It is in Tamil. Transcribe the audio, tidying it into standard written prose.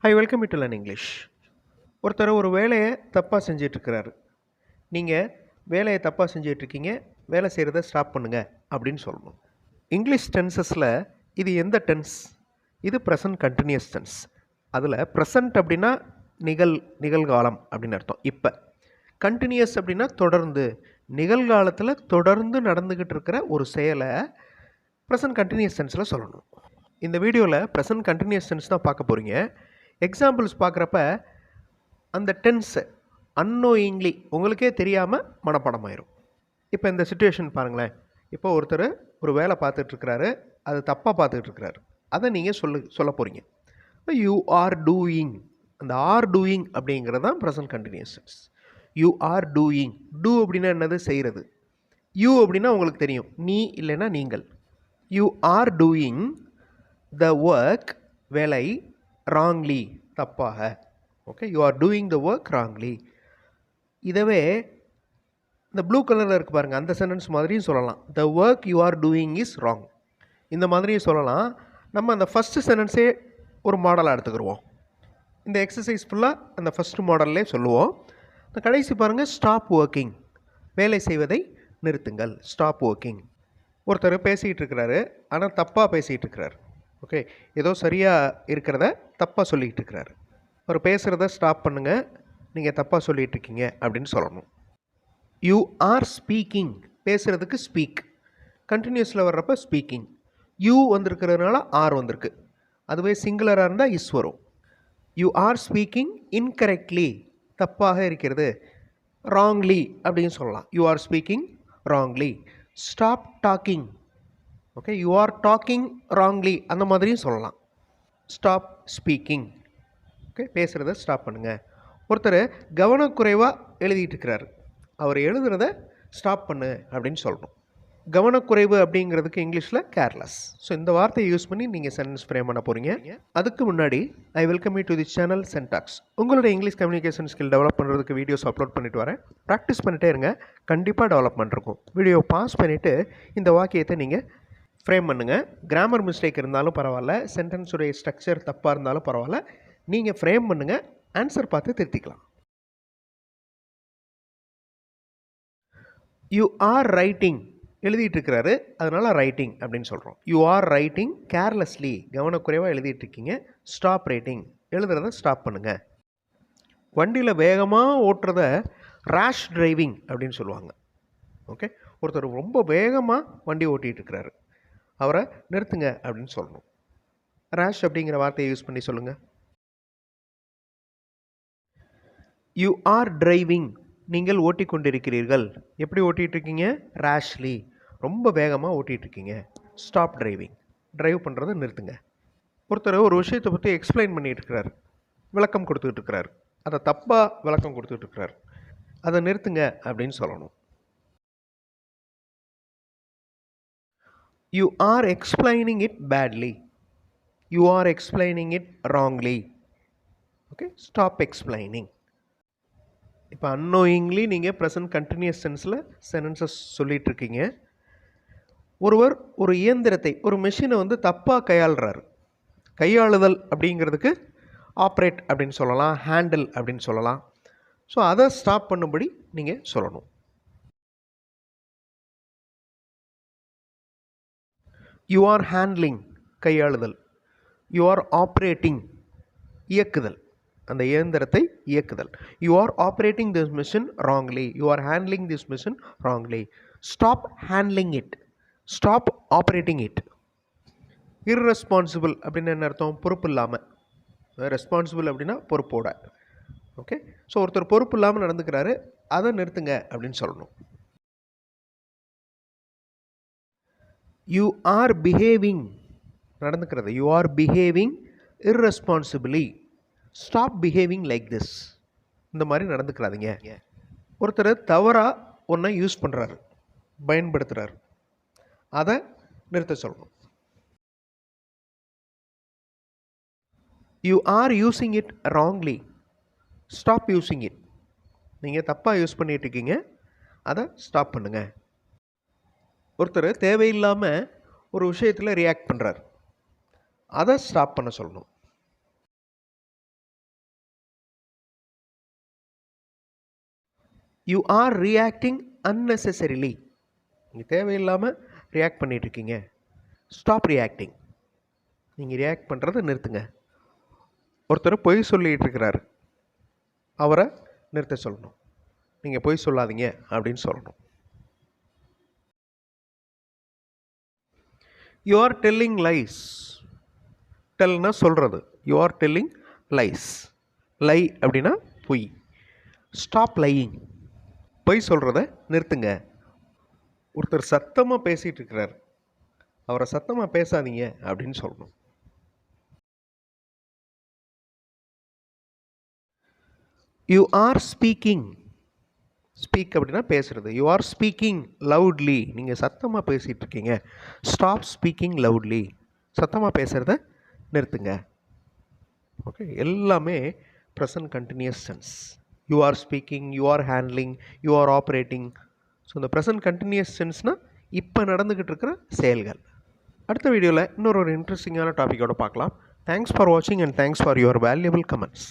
Hi, welcome you to Learn English. ஒருத்தர் ஒரு வேலையை தப்பாக செஞ்சிட்ருக்கிறாரு. நீங்கள் வேலையை தப்பாக செஞ்சிட்ருக்கீங்க, வேலை செய்கிறத ஸ்டாப் பண்ணுங்கள் அப்படின்னு சொல்லணும். இங்கிலீஷ் டென்சஸில் இது எந்த டென்ஸ்? இது ப்ரெசன்ட் கண்டினியூஸ் டென்ஸ். அதில் ப்ரெசன்ட் அப்படின்னா நிகழ்காலம் அப்படின்னு அர்த்தம். இப்போ கண்டினியூஸ் அப்படின்னா தொடர்ந்து, நிகழ்காலத்தில் தொடர்ந்து நடந்துக்கிட்டு இருக்கிற ஒரு செயலை ப்ரெசன்ட் கண்டினியூஸ் டென்ஸில் சொல்லணும். இந்த வீடியோவில் ப்ரெசன்ட் கண்டினியூஸ் டென்ஸ் தான் பார்க்க போகிறீங்க. எக்ஸாம்பிள்ஸ் பார்க்குறப்ப அந்த டென்ஸு அன்னோயிங்லி உங்களுக்கே தெரியாமல் மனப்பாடம் ஆயிரும். இப்போ இந்த சுச்சுவேஷன் பாருங்களேன். இப்போ ஒருத்தர் ஒரு வேலை பார்த்துட்ருக்கிறாரு, அது தப்பாக பார்த்துட்ருக்கிறாரு. அதை நீங்கள் சொல்ல போகிறீங்க. யூ ஆர் டூயிங், அந்த ஆர் டூயிங் அப்படிங்கிறது தான் present continuous tense. You are doing. Do அப்படின்னா என்னது? செய்கிறது. யூ அப்படின்னா உங்களுக்கு தெரியும், நீ இல்லைன்னா நீங்கள். You are doing the work, வேலை, ராங்லி, தப்பாக. Okay, you are doing the work wrongly. இதவே இந்த ப்ளூ கலரில் இருக்குது பாருங்கள், அந்த சென்டென்ஸ் மாதிரியும் சொல்லலாம். The work you are doing is wrong, இந்த மாதிரியும் சொல்லலாம். நம்ம அந்த ஃபஸ்ட்டு சென்டென்ஸே ஒரு மாடலாக எடுத்துக்கிடுவோம். இந்த எக்ஸசைஸ் ஃபுல்லாக அந்த ஃபஸ்ட்டு மாடல்லே சொல்லுவோம். இந்த கடைசி பாருங்கள், ஸ்டாப் ஒர்க்கிங், வேலை செய்வதை நிறுத்துங்கள். Stop working. ஒருத்தர் பேசிகிட்டு இருக்கிறாரு, ஆனால் தப்பாக பேசிகிட்டு இருக்கிறார். ஓகே, ஏதோ சரியாக இருக்கிறத தப்பாக சொல்லிகிட்டு இருக்கிறாரு. அவர் பேசுகிறத ஸ்டாப் பண்ணுங்கள், நீங்கள் தப்பாக சொல்லிகிட்ருக்கீங்க அப்படின்னு சொல்லணும். யூ ஆர் ஸ்பீக்கிங், பேசுகிறதுக்கு ஸ்பீக், கண்டினியூஸில் வர்றப்ப ஸ்பீக்கிங். யூ வந்திருக்கிறதுனால ஆர் வந்திருக்கு. அதுவே சிங்குலராக இருந்தால் இஸ் வரும். யூ ஆர் ஸ்பீக்கிங் இன்கரெக்ட்லி, தப்பாக இருக்கிறது. ராங்லி அப்படின்னு சொல்லலாம். You are speaking wrongly. Stop talking. Okay, you are talking wrongly, அந்த மாதிரியும் சொல்லலாம். Stop speaking. ஓகே, பேசுகிறத ஸ்டாப் பண்ணுங்கள். ஒருத்தர் கவனக்குறைவாக எழுதிட்டு இருக்கிறாரு, அவர் எழுதுறத ஸ்டாப் பண்ணு அப்படின்னு சொல்லணும். கவனக்குறைவு அப்படிங்கிறதுக்கு இங்கிலீஷில் கேர்லெஸ். ஸோ இந்த வார்த்தையை யூஸ் பண்ணி நீங்கள் சென்டென்ஸ் ஃப்ரேம் பண்ண போகிறீங்க. அதுக்கு முன்னாடி I welcome you to the channel Sentax. உங்களோட இங்கிலீஷ் கம்யூனிகேஷன் ஸ்கில் டெவலப் பண்ணுறதுக்கு வீடியோஸ் அப்லோட் பண்ணிட்டு வரேன். ப்ராக்டிஸ் பண்ணிட்டே இருங்க, கண்டிப்பாக டெவலப்மெண்ட் இருக்கும். வீடியோ பாஸ் பண்ணிவிட்டு இந்த வாக்கியத்தை நீங்கள் ஃப்ரேம் பண்ணுங்கள். கிராமர் மிஸ்டேக் இருந்தாலும் பரவாயில்ல, சென்டென்ஸுடைய ஸ்ட்ரக்சர் தப்பாக இருந்தாலும் பரவாயில்ல, நீங்கள் ஃப்ரேம் பண்ணுங்கள், ஆன்சர் பார்த்து திருத்திக்கலாம். யூ ஆர் ரைட்டிங், எழுதிட்டு இருக்கிறாரு, அதனால் ரைட்டிங் அப்படின்னு சொல்கிறோம். யூ ஆர் ரைட்டிங் கேர்லெஸ்லி, கவனக்குறைவாக எழுதிட்டுருக்கீங்க. ஸ்டாப் ரைட்டிங், எழுதுறத ஸ்டாப் பண்ணுங்கள். வண்டியில் வேகமாக ஓட்டுறத ரேஷ் டிரைவிங் அப்படின்னு சொல்லுவாங்க. ஓகே, ஒருத்தர் ரொம்ப வேகமாக வண்டி ஓட்டிகிட்டு இருக்கிறாரு, அவரை நிறுத்துங்க அப்படின்னு சொல்லணும். ரேஷ் அப்படிங்கிற வார்த்தையை யூஸ் பண்ணி சொல்லுங்கள். யூ ஆர் டிரைவிங், நீங்கள் ஓட்டிக்கொண்டிருக்கிறீர்கள். எப்படி ஓட்டிகிட்ருக்கீங்க? ரேஷ்லி, ரொம்ப வேகமாக ஓட்டிகிட்ருக்கீங்க. ஸ்டாப் டிரைவிங், டிரைவ் பண்ணுறதை நிறுத்துங்க. ஒருத்தர் ஒரு விஷயத்தை பற்றி எக்ஸ்பிளைன் பண்ணிகிட்டு இருக்கிறார், விளக்கம் கொடுத்துக்கிட்டு இருக்கிறார், அதை தப்பாக விளக்கம் கொடுத்துட்டு இருக்கிறார், அதை நிறுத்துங்க அப்படின்னு சொல்லணும். You R explaining it badly, you are explaining it wrongly. Okay, stop explaining. இப்போ அன்னோயிங்லி நீங்கள் ப்ரெசன்ட் கண்டினியூஸ் டென்ஸில் சென்டென்சஸ் சொல்லிகிட்ருக்கீங்க. ஒருவர் ஒரு இயந்திரத்தை, ஒரு மெஷினை வந்து தப்பாக கையாளுறாரு. கையாளுதல் அப்படிங்கிறதுக்கு ஆப்ரேட் அப்படின்னு சொல்லலாம், ஹேண்டில் அப்படின்னு சொல்லலாம். ஸோ அதை ஸ்டாப் பண்ணும்படி நீங்கள் சொல்லணும். யூ ஆர் ஹேண்ட்லிங், கையாளுதல். யூ ஆர் ஆப்ரேட்டிங், இயக்குதல், அந்த இயந்திரத்தை இயக்குதல். You are operating this machine wrongly, you are handling this machine wrongly. Stop handling it, stop operating it. Irresponsible அப்படின்னு என்ன அர்த்தம்? பொறுப்பு இல்லாமல். ரெஸ்பான்சிபிள் அப்படின்னா பொறுப்போட. ஓகே, ஸோ ஒருத்தர் பொறுப்பு இல்லாமல் நடந்துக்கிறாரு, அதை நிறுத்துங்க அப்படின்னு சொல்லணும். யூ ஆர் பிஹேவிங், நடந்துக்கிறது. You are behaving irresponsibly, stop behaving like this, இந்த மாதிரி நடந்துக்கிறாதீங்க. ஒருத்தர் தவறாக ஒன்றை யூஸ் பண்ணுறாரு, பயன்படுத்துகிறார், அதை நிறுத்த சொல்லணும். You are using it wrongly, stop using it, நீங்கள் தப்பாக யூஸ் பண்ணிகிட்ருக்கீங்க, அதை ஸ்டாப் பண்ணுங்கள். ஒருத்தர் தேவையில்லாமல் ஒரு விஷயத்தில் ரியாக்ட் பண்ணுறார், அதை ஸ்டாப் பண்ண சொல்லணும். You R reacting unnecessarily. நீங்கள் தேவையில்லாமல் ரியாக்ட் பண்ணிகிட்ருக்கீங்க. Stop reacting. நீங்கள் ரியாக்ட் பண்ணுறதை நிறுத்துங்க. ஒருத்தர் பொய் சொல்லிகிட்டு இருக்கிறாரு, அவரை நிறுத்த சொல்லணும். நீங்கள் பொய் சொல்லாதீங்க அப்படின்னு சொல்லணும். You are telling lies. டெல்னா சொல்கிறது. You are telling lies. Lie அப்படின்னா பொய். Stop lying. பொய் சொல்கிறத நிறுத்துங்க. ஒருத்தர் சத்தமாக பேசிகிட்டு இருக்கிறார், அவரை சத்தமாக பேசாதீங்க அப்படின்னு சொல்லணும். You are speaking. ஸ்பீக் அப்படின்னா பேசுகிறது. You are speaking loudly. நீங்கள் சத்தமாக பேசிகிட்டு இருக்கீங்க. Stop speaking loudly. சத்தமாக பேசுகிறத நிறுத்துங்க. ஓகே, எல்லாமே present continuous tense. You are speaking, you are handling, you are operating. So இந்த ப்ரெசன்ட் கண்டினியூஸ் டென்ஸ்னால் இப்போ நடந்துக்கிட்டு இருக்கிற செயல்கள். அடுத்த வீடியோவில் இன்னொரு இன்ட்ரெஸ்டிங்கான டாப்பிக்கோடு பார்க்கலாம். தேங்க்ஸ் ஃபார் வாட்சிங் and thanks for your valuable comments.